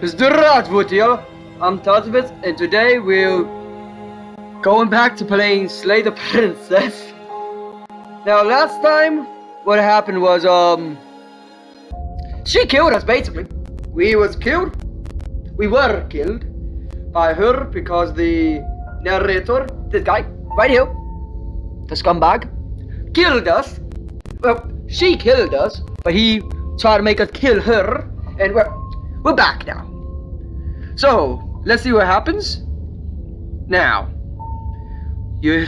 Mr. Radwood here. I'm Tatvitz, and today we're going back to playing Slay the Princess. Now, last time, what happened was, she killed us, basically. We were killed by her because the narrator, this guy, right here, the scumbag, killed us. Well, she killed us, but he tried to make us kill her, and we're back now. So, let's see what happens. Now, you're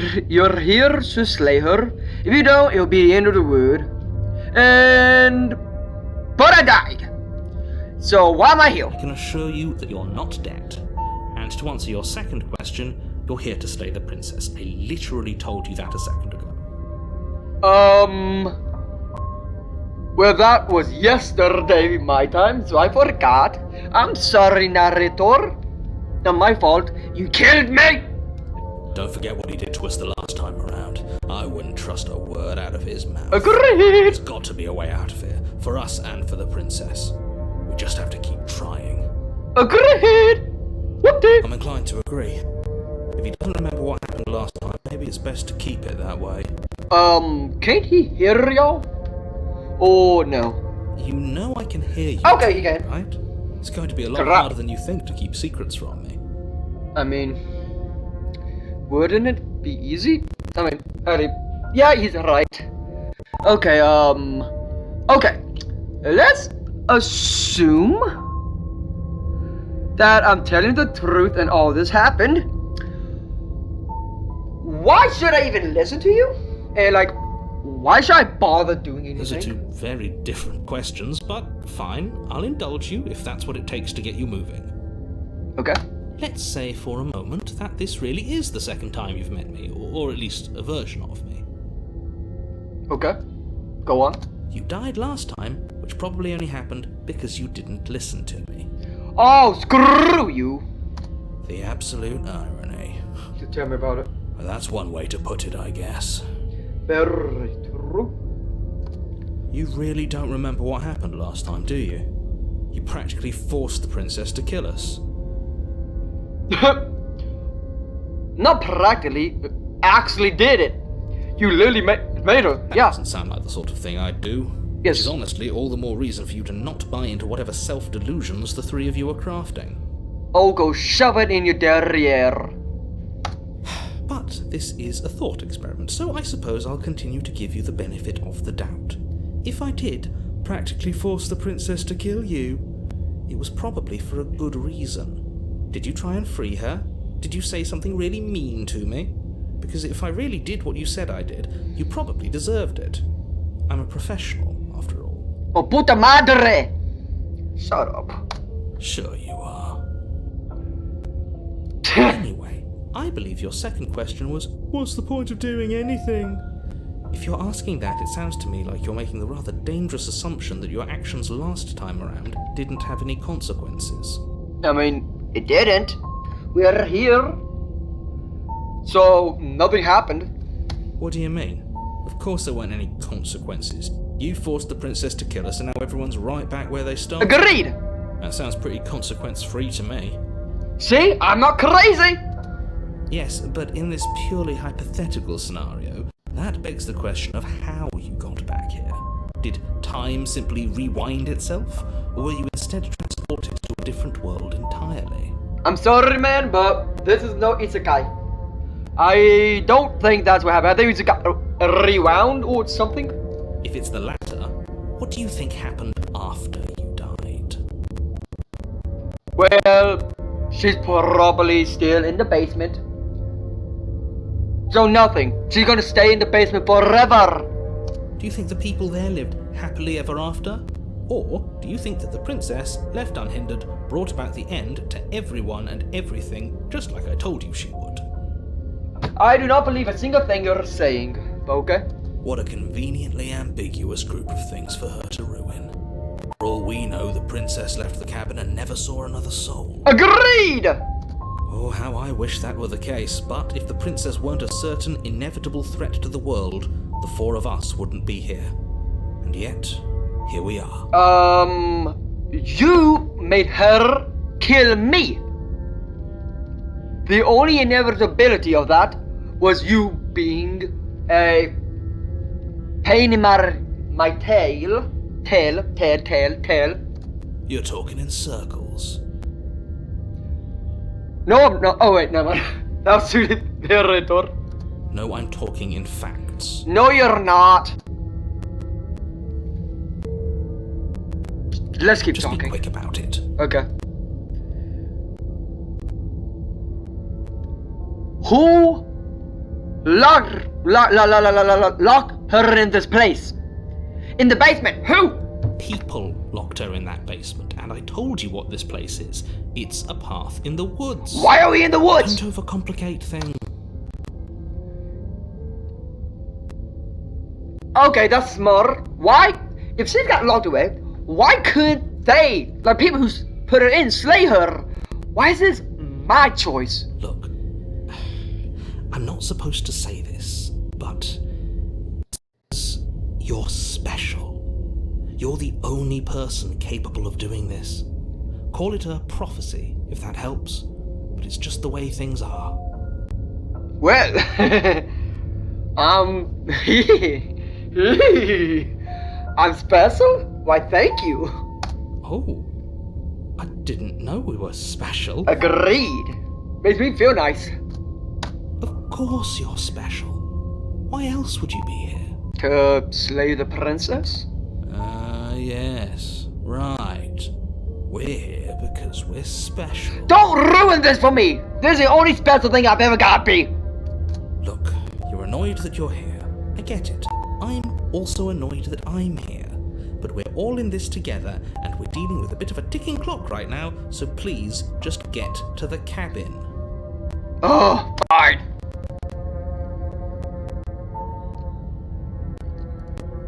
here to slay her. If you don't, it'll be the end of the world. But I died. So why am I here? I can assure you that you're not dead. And to answer your second question, you're here to slay the princess. I literally told you that a second ago. Well, that was yesterday my time, so I forgot. I'm sorry, narrator. Not my fault. You killed me! Don't forget what he did to us the last time around. I wouldn't trust a word out of his mouth. Agreed! There's got to be a way out of here, for us and for the princess. We just have to keep trying. Agreed! Whoop-dee! I'm inclined to agree. If he doesn't remember what happened last time, maybe it's best to keep it that way. Can't he hear y'all? Oh, no. You know I can hear you. Okay, he can. Right? It's going to be a lot harder than you think to keep secrets from me. I mean, wouldn't it be easy? I mean, yeah, he's right. Okay, okay. Let's assume that I'm telling the truth and all this happened. Why should I even listen to you? And why should I bother doing anything? Those are two very different questions, but fine. I'll indulge you if that's what it takes to get you moving. Okay. Let's say for a moment that this really is the second time you've met me, or at least a version of me. Okay. Go on. You died last time, which probably only happened because you didn't listen to me. Oh, screw you! The absolute irony. You tell me about it. Well, that's one way to put it, I guess. Very true. You really don't remember what happened last time, do you? You practically forced the princess to kill us. Not practically, actually did it. You literally made her, That yeah. doesn't sound like the sort of thing I'd do. Yes. Which is honestly all the more reason for you to not buy into whatever self-delusions the three of you are crafting. Oh, go shove it in your derriere. But this is a thought experiment, so I suppose I'll continue to give you the benefit of the doubt. If I did practically force the princess to kill you, it was probably for a good reason. Did you try and free her? Did you say something really mean to me? Because if I really did what you said I did, you probably deserved it. I'm a professional, after all. Oh, puta madre! Shut up. Sure you are. Anyway, I believe your second question was, what's the point of doing anything? If you're asking that, it sounds to me like you're making the rather dangerous assumption that your actions last time around didn't have any consequences. I mean, it didn't. We are here. So, nothing happened. What do you mean? Of course there weren't any consequences. You forced the princess to kill us and now everyone's right back where they started. Agreed! That sounds pretty consequence-free to me. See? I'm not crazy! Yes, but in this purely hypothetical scenario, that begs the question of how you got back here. Did time simply rewind itself? Or were you instead transported to a different world entirely? I'm sorry, man, but this is no isekai. I don't think that's what happened. I think it's got rewound or something. If it's the latter, what do you think happened after you died? Well, she's probably still in the basement. So nothing. She's gonna stay in the basement forever. Do you think the people there lived happily ever after? Or do you think that the princess, left unhindered, brought about the end to everyone and everything, just like I told you she would? I do not believe a single thing you're saying, okay? What a conveniently ambiguous group of things for her to ruin. For all we know, the princess left the cabin and never saw another soul. Agreed! Oh, how I wish that were the case, but if the princess weren't a certain, inevitable threat to the world, the four of us wouldn't be here. And yet, here we are. You made her kill me. The only inevitability of that was you being a pain in my tail. Tail. You're talking in circles. No, oh wait, never mind. That was to the narrator. No, I'm talking in facts. No, you're not. Let's keep Just talking. be quick about it. Okay. Who locked her in this place? In the basement? Who? People locked her in that basement, and I told you what this place is. It's a path in the woods. Why are we in the woods? Don't overcomplicate things. Okay, that's smart. Why? If she's got locked away, why couldn't they, like people who put her in, slay her? Why is this my choice? Look, I'm not supposed to say this, but you're special. You're the only person capable of doing this. Call it a prophecy, if that helps, but it's just the way things are. Well, I'm special? Why, thank you. Oh, I didn't know we were special. Agreed. Makes me feel nice. Of course you're special. Why else would you be here? To slay the princess? Yes, right. We're here because we're special. Don't ruin this for me! This is the only special thing I've ever got, B. Look, you're annoyed that you're here. I get it. I'm also annoyed that I'm here. But we're all in this together, and we're dealing with a bit of a ticking clock right now, so please just get to the cabin. Oh, fine.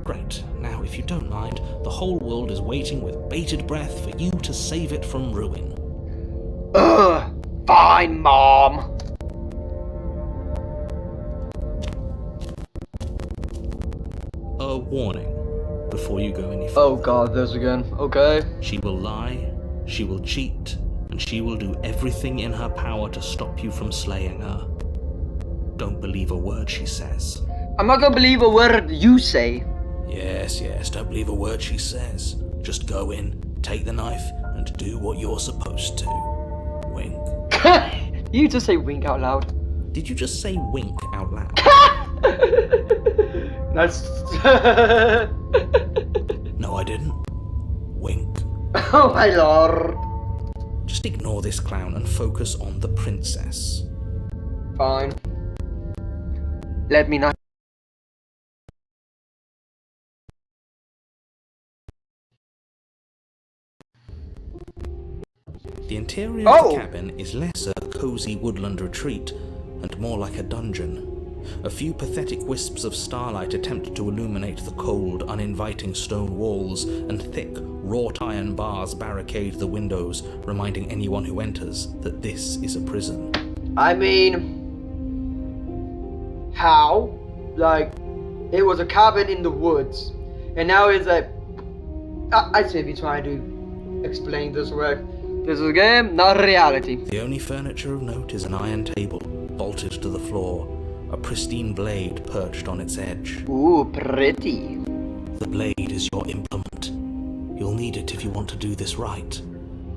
Great. Now, if you don't mind, the whole world is waiting with bated breath for you to save it from ruin. Fine, Mom. A warning before you go any further. Oh god, this again. Okay. She will lie, she will cheat, and she will do everything in her power to stop you from slaying her. Don't believe a word she says. I'm not gonna believe a word you say. Yes, don't believe a word she says. Just go in, take the knife, and do what you're supposed to. Wink. You just say wink out loud. Did you just say wink out loud? That's... No, I didn't. Wink. Oh my lord. Just ignore this clown and focus on the princess. Fine. Let me not. The interior of the cabin is less a cozy woodland retreat and more like a dungeon. A few pathetic wisps of starlight attempt to illuminate the cold, uninviting stone walls, and thick, wrought iron bars barricade the windows, reminding anyone who enters that this is a prison. I mean... How? Like, it was a cabin in the woods, and now it's a... I should be trying to explain this right. This is a game, not reality. The only furniture of note is an iron table, bolted to the floor, a pristine blade perched on its edge. Ooh, pretty. The blade is your implement. You'll need it if you want to do this right.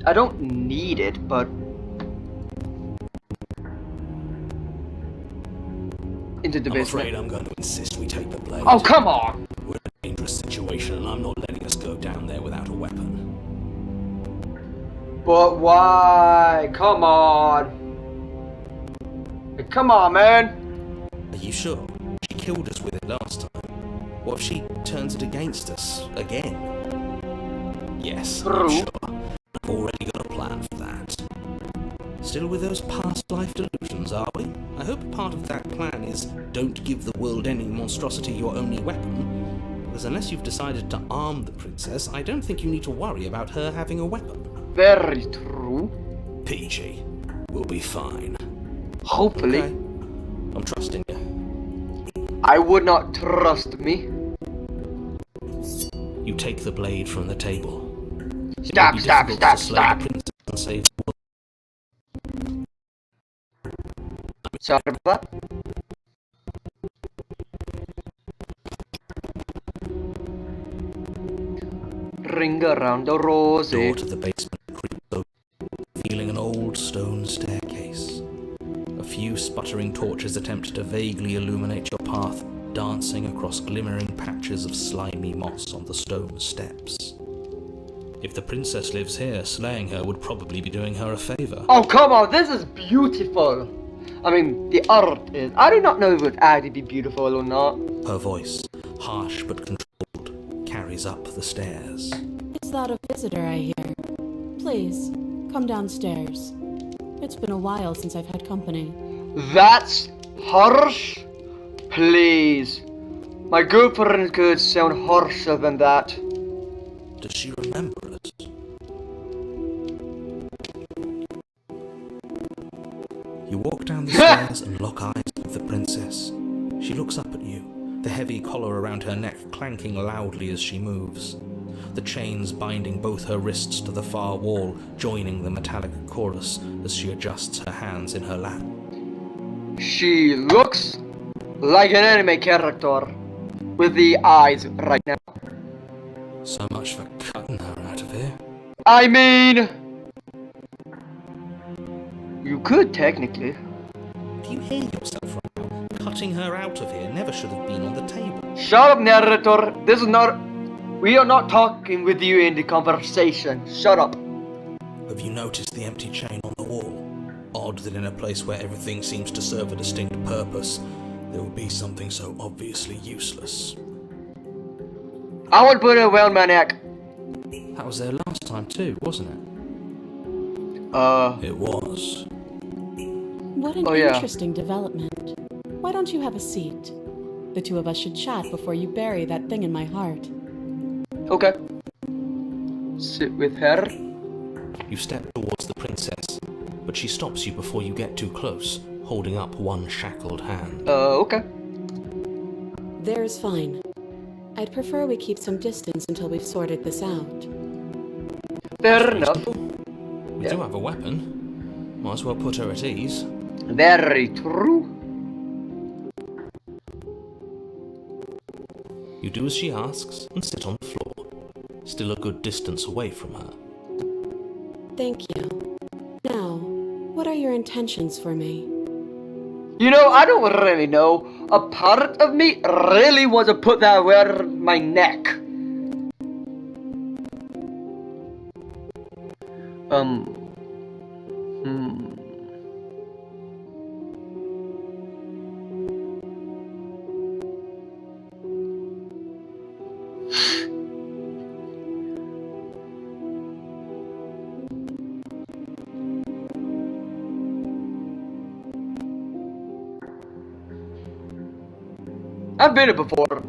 I don't need it, but... Into the I'm basement. afraid I'm going to insist we take the blade. Oh, come on! We're in a dangerous situation and I'm not letting us go down there without a weapon. But why? Come on. Hey, come on, man. Are you sure? She killed us with it last time. What if she turns it against us again? Yes, I'm True. sure. I've already got a plan for that. Still with those past life delusions, are we? I hope part of that plan is don't give the world any monstrosity your only weapon. Because unless you've decided to arm the princess, I don't think you need to worry about her having a weapon. Very true. Peachy, we'll be fine. Hopefully. Okay. I'm trusting you. I would not trust me. You take the blade from the table. Stop, It may be stop, difficult stop, to slay stop. the princess and save the world. Sorry about that. Ring around the rosy. Door to the basement creaks open, revealing an old stone staircase. A few sputtering torches attempt to vaguely illuminate your path, dancing across glimmering patches of slimy moss on the stone steps. If the princess lives here, slaying her would probably be doing her a favor. Oh, come on, this is beautiful. I mean, the art is... I do not know if it would actually be beautiful or not. Her voice, harsh but controlled, carries up the stairs. Is that a visitor I hear? Please, come downstairs. It's been a while since I've had company. That's harsh. Please. My girlfriend could sound harsher than that. Does she remember us? You walk down the stairs and lock eyes with the princess. She looks up at you, the heavy collar around her neck clanking loudly as she moves. The chains binding both her wrists to the far wall, joining the metallic chorus as she adjusts her hands in her lap. She looks like an anime character with the eyes right now. So much for cutting her out of here. I mean... You could technically. Do you hear yourself right now? Cutting her out of here never should have been on the table. Shut up, narrator. This is not... We are not talking with you in the conversation. Shut up. Have you noticed the empty chain on the wall? Odd that in a place where everything seems to serve a distinct purpose, there would be something so obviously useless. I would put it around my neck. That was there last time too, wasn't it? It was. What an Oh, yeah. interesting development. Why don't you have a seat? The two of us should chat before you bury that thing in my heart. Okay. Sit with her. You step towards the princess, but she stops you before you get too close, holding up one shackled hand. Okay. There's fine. I'd prefer we keep some distance until we've sorted this out. Fair enough. We do have a weapon. Might as well put her at ease. Very true. You do as she asks and sit on the floor, still a good distance away from her. Thank you. Now, what are your intentions for me? You know, I don't really know. A part of me really wants to put that around my neck. I've been here before.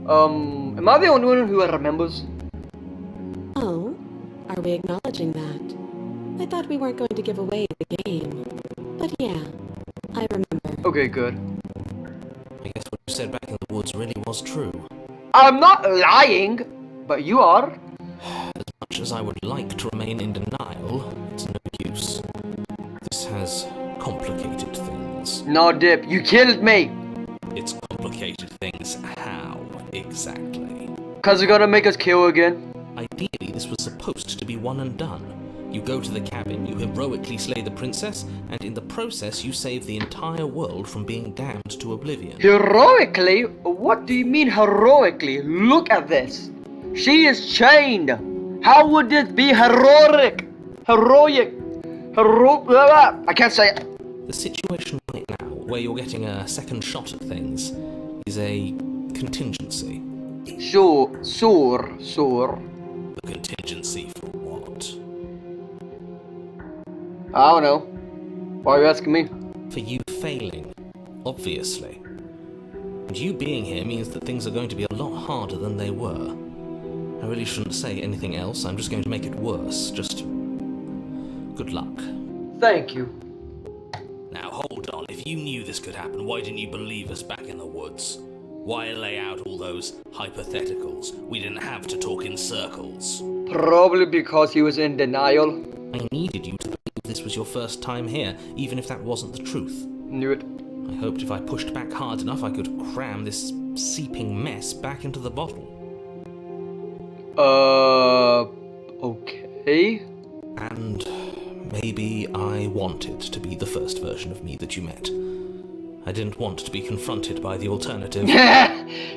Am I the only one who remembers? Oh, are we acknowledging that? I thought we weren't going to give away the game. But yeah, I remember. Okay, good. I guess what you said back in the woods really was true. I'm not lying, but you are. As much as I would like to remain in denial, it's no use. This has complicated things. No, Dip, you killed me. It's complicated things how, exactly? Cause you're gonna make us kill again. Ideally, this was supposed to be one and done. You go to the cabin, you heroically slay the princess, and in the process you save the entire world from being damned to oblivion. Heroically? What do you mean heroically? Look at this. She is chained. How would this be heroic? I can't say it. The situation right now, where you're getting a second shot at things, is a contingency. Sure. A contingency for what? I don't know. Why are you asking me? For you failing, obviously. And you being here means that things are going to be a lot harder than they were. I really shouldn't say anything else, I'm just going to make it worse. Just... good luck. Thank you. Now hold on, if you knew this could happen, why didn't you believe us back in the woods? Why lay out all those hypotheticals? We didn't have to talk in circles. Probably because he was in denial. I needed you to believe this was your first time here, even if that wasn't the truth. Knew it. I hoped if I pushed back hard enough I could cram this seeping mess back into the bottle. Okay. And maybe I wanted to be the first version of me that you met. I didn't want to be confronted by the alternative.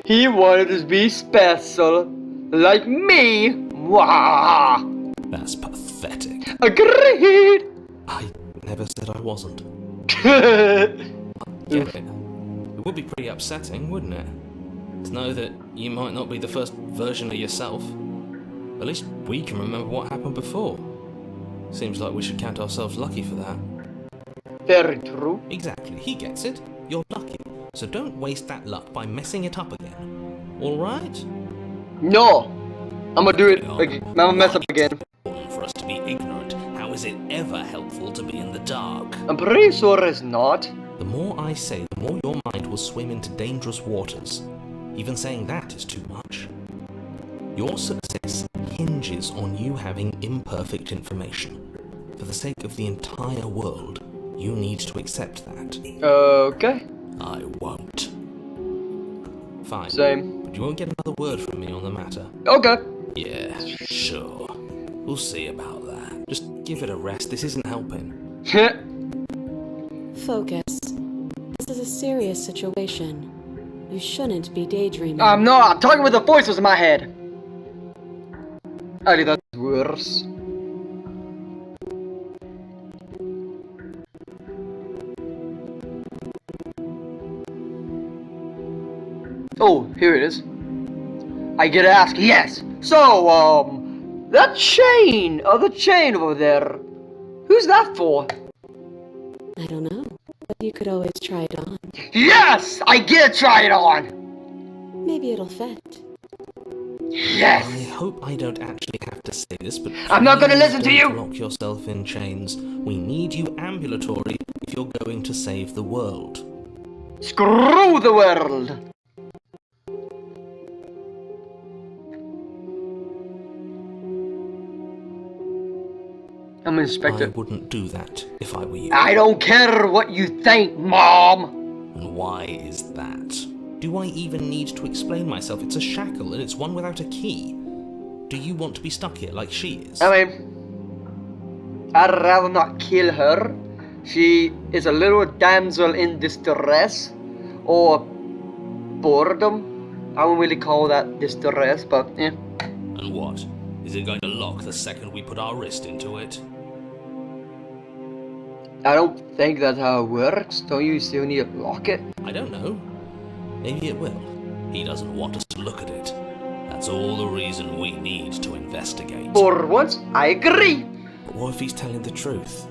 He wanted to be special. Like me. Wah! That's pathetic. Agreed! I never said I wasn't. Get it. It would be pretty upsetting, wouldn't it? To know that you might not be the first version of yourself. At least we can remember what happened before. Seems like we should count ourselves lucky for that. Very true. Exactly, he gets it. You're lucky. So don't waste that luck by messing it up again. Alright? No! I'm gonna do it again. I'm gonna mess up again. For us to be ignorant, how is it ever helpful to be in the dark? I'm pretty sure it's not. The more I say, the more your mind will swim into dangerous waters. Even saying that is too much. Your success hinges on you having imperfect information. For the sake of the entire world, you need to accept that. Okay. I won't. Fine. Same. But you won't get another word from me on the matter. Okay. Yeah, sure. We'll see about that. Just give it a rest. This isn't helping. Focus. This is a serious situation. You shouldn't be daydreaming. I'm not. I'm talking with the voices in my head. Actually, that's worse. Oh, here it is. I get to ask, yes. So, that chain, the chain over there, who's that for? I don't know, but you could always try it on. Yes, I get to try it on. Maybe it'll fit. Yes. I hope I don't actually have to say this, but I'm not gonna please listen to don't you. Lock yourself in chains. We need you ambulatory if you're going to save the world. Screw the world. I'm I Inspector. wouldn't do that if I were you. I don't care what you think, Mom. And why is that? Do I even need to explain myself? It's a shackle and it's one without a key. Do you want to be stuck here like she is? I mean, I'd rather not kill her. She is a little damsel in distress, or boredom. I wouldn't really call that distress, but yeah. And what? Is it going to lock the second we put our wrist into it? I don't think that's how it works. Don't you still need to lock it? I don't know. Maybe it will. He doesn't want us to look at it. That's all the reason we need to investigate. For once, I agree. But what if he's telling the truth?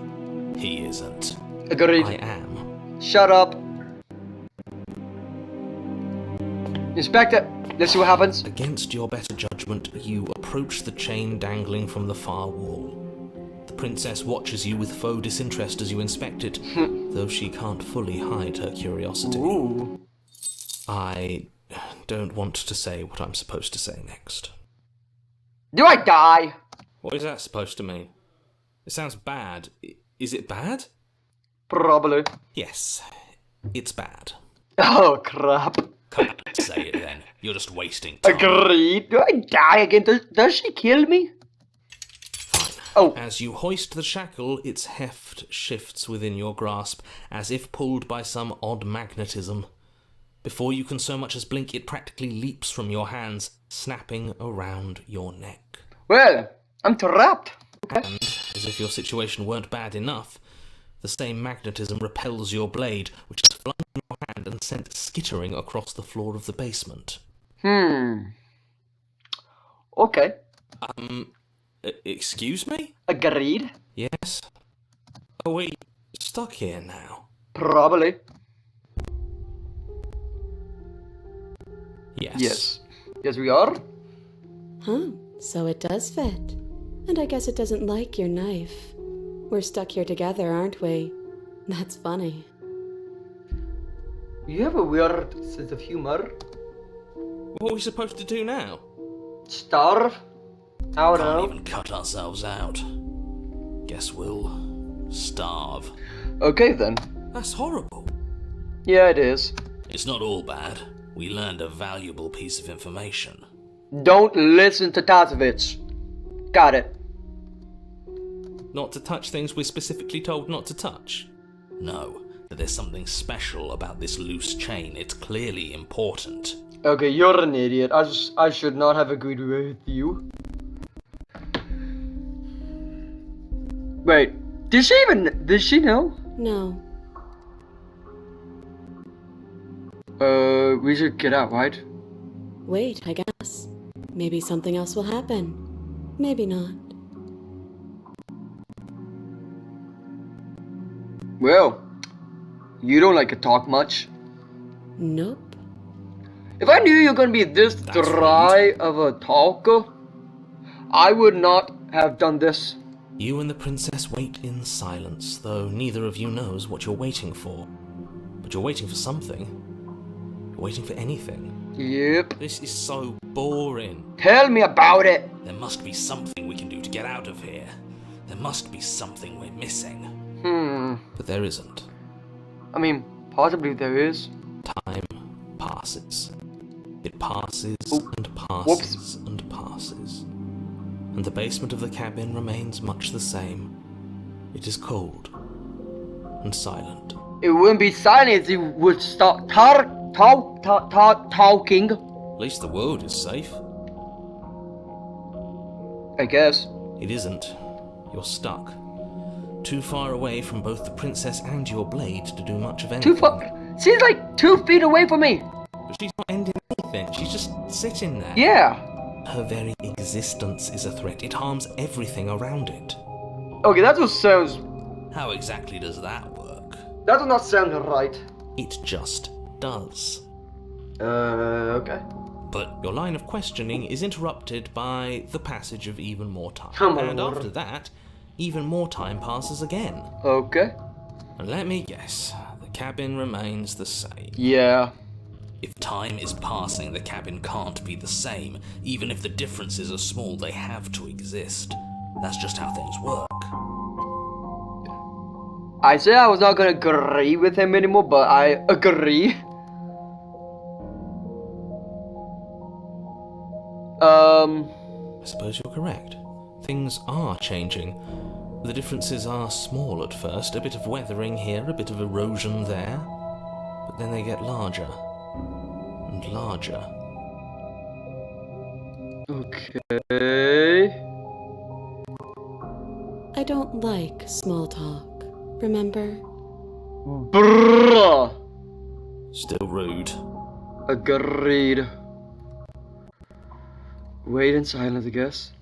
He isn't. Agreed. I am. Shut up. Inspector, let's see what happens. Against your better judgment, you approach the chain dangling from the far wall. The princess watches you with faux disinterest as you inspect it, though she can't fully hide her curiosity. Ooh. I don't want to say what I'm supposed to say next. Do I die? What is that supposed to mean? It sounds bad. Is it bad? Probably. Yes, it's bad. Oh, crap. Come on, say it then. You're just wasting time. Agreed. Do I die again? Does she kill me? Fine. Oh. As you hoist the shackle, its heft shifts within your grasp, as if pulled by some odd magnetism. Before you can so much as blink, it practically leaps from your hands, snapping around your neck. Well, I'm trapped. Okay. And, as if your situation weren't bad enough, the same magnetism repels your blade, which is flung from your hand and sent skittering across the floor of the basement. Okay. Excuse me? Agreed. Yes? Are we stuck here now? Probably. Yes. Yes. Yes, we are. Huh, so it does fit. And I guess it doesn't like your knife. We're stuck here together, aren't we? That's funny. You have a weird sense of humor. What are we supposed to do now? Starve? I don't Can't know. even cut ourselves out. Guess we'll starve. Okay then. That's horrible. Yeah, it is. It's not all bad. We learned a valuable piece of information. Don't listen to Tazovich. Got it. Not to touch things we're specifically told not to touch. No, but there's something special about this loose chain. It's clearly important. Okay, you're an idiot. I should not have agreed with you. Wait, did she know? No. We should get out, right? Wait, I guess. Maybe something else will happen. Maybe not. Well, you don't like to talk much. Nope. If I knew you were gonna be this That's dry of a talker, I would not have done this. You and the princess wait in silence, though neither of you knows what you're waiting for. But you're waiting for something. You're waiting for anything. Yep. This is so boring. Tell me about it. There must be something we can do to get out of here. There must be something we're missing. But there isn't. I mean, possibly there is. Time passes. It passes and passes Whoops. and passes. And the basement of the cabin remains much the same. It is cold and silent. It wouldn't be silent if you would start talking. At least the world is safe. I guess. It isn't. You're stuck. Too far away from both the princess and your blade to do much of anything. Too far. She's like 2 feet away from me. But she's not ending anything. She's just sitting there. Yeah. Her very existence is a threat. It harms everything around it. Okay, that just sounds. How exactly does that work? That does not sound right. It just does. Okay. But Your line of questioning is interrupted by the passage of even more time. Come on. And after that, even more time passes again. Okay. And let me guess, the cabin remains the same. Yeah. if time is passing, the cabin can't be the same. Even if the differences are small, they have to exist. That's just how things work. I said I was not gonna agree with him anymore, but I agree. I suppose you're correct. Things are changing. The differences are small at first, a bit of weathering here, a bit of erosion there, but then they get larger and larger. Okay. I don't like small talk, remember? Bruh. Still rude. Agreed. Wait in silence, I guess.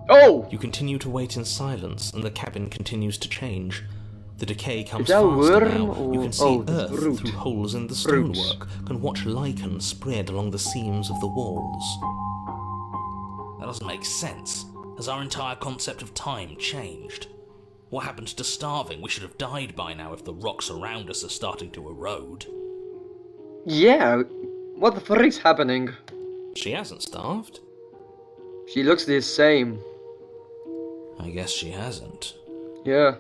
Oh! You continue to wait in silence, and the cabin continues to change. The decay comes that a faster worm now. You or- can see oh, it's earth root. through holes in the Roots. stonework, can watch lichen spread along the seams of the walls. That doesn't make sense. Has our entire concept of time changed? What happened to starving? We should have died by now if the rocks around us are starting to erode. Yeah, what the frick's happening? She hasn't starved. She looks the same. I guess she hasn't. Yeah.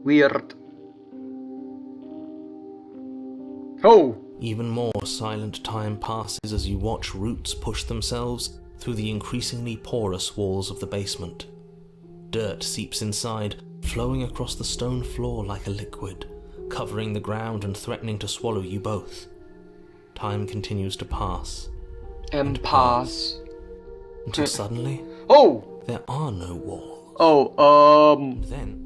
Weird. Oh! Even more silent time passes as you watch roots push themselves through the increasingly porous walls of the basement. Dirt seeps inside, flowing across the stone floor like a liquid, covering the ground and threatening to swallow you both. Time continues to pass, And pass. until suddenly Oh! there are no walls. Oh, And then,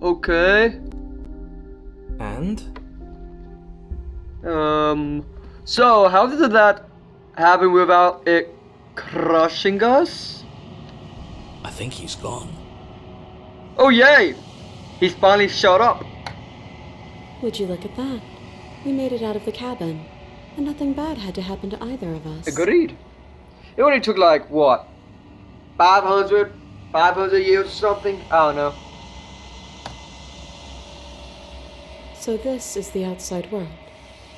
okay. and So how did that happen without it crushing us? I think he's gone. Oh yay! He's finally shut up. Would you look at that? We made it out of the cabin, and nothing bad had to happen to either of us. Agreed. It only took like, what? 500 years or something? I don't know. So this is the outside world.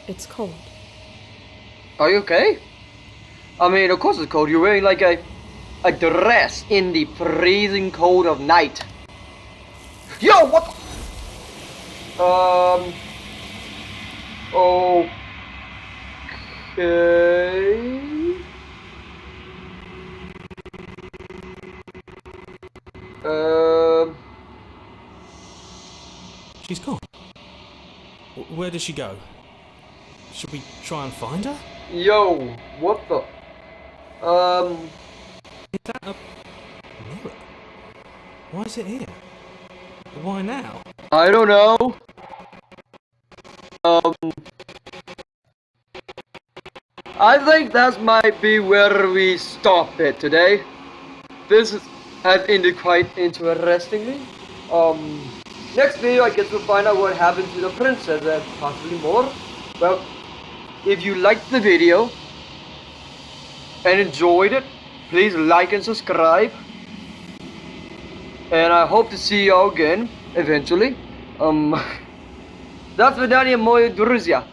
It's cold. Are you okay? I mean, of course it's cold. You're wearing like a a dress in the freezing cold of night. Yo, what? Okay. She's gone. Where did she go? Should we try and find her? Yo, what the? Is that a mirror? Why is it here? Why now? I don't know. I think that might be where we stop it today. Has ended quite interestingly. Next video, I guess we'll find out what happened to the princess and possibly more. Well, if you liked the video and enjoyed it, please like and subscribe. And I hope to see you all again eventually. До свидания, мои друзья.